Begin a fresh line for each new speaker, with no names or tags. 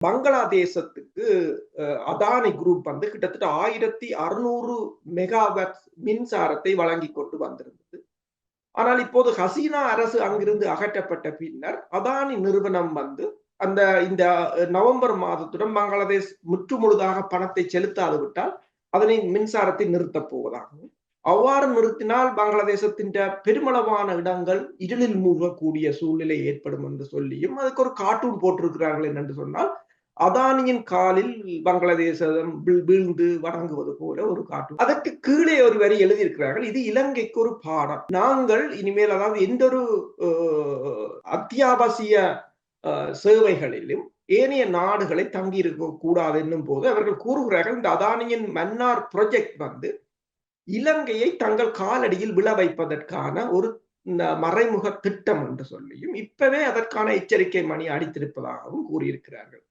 பங்களாதேசத்துக்கு Adani group வந்து கிட்டத்தட்ட 1600 megawatt மின்சாரத்தை வழங்கி கொண்டு வந்திருந்தது. ஆனால் இப்போது ஹசீனா அரசு அங்கிருந்து அகற்றப்பட்ட பின்னர் அதானி நிறுவனம் வந்து இந்த நவம்பர் மாதத்துடன் பங்களாதேஷ் முற்றுமுழுதாக பணத்தை செலுத்தாது விட்டால் அதனை மின்சாரத்தை நிறுத்தப் போவதாகவும், அவ்வாறு நிறுத்தினால் பங்களாதேசத்தின் பெருமளவான இடங்கள் இருளில் மூழ்கக்கூடிய சூழ்நிலை ஏற்படும் என்று சொல்லியும் அதுக்கு ஒரு கார்ட்டூன் போட்டிருக்கிறார்கள் என்று சொன்னால் அதானியின் காலில் பங்களாதேசம் வீழ்ந்து வணங்குவது போல ஒரு காட்டும். அதற்கு கீழே ஒரு வரி எழுதியிருக்கிறார்கள், இது இலங்கைக்கு ஒரு பாடம். நாங்கள் இனிமேல் அதாவது எந்த ஒரு அத்தியாவசிய சேவைகளிலும் ஏனைய நாடுகளை தங்கியிருக்க கூடாது என்னும் போது அவர்கள் கூறுகிறார்கள், இந்த அதானியின் மன்னார் ப்ராஜெக்ட் வந்து இலங்கையை தங்கள் காலடியில் விழ வைப்பதற்கான ஒரு மறைமுக திட்டம் என்று சொல்லியும் இப்பவே அதற்கான எச்சரிக்கை மணி அடித்திருப்பதாகவும் கூறியிருக்கிறார்கள்.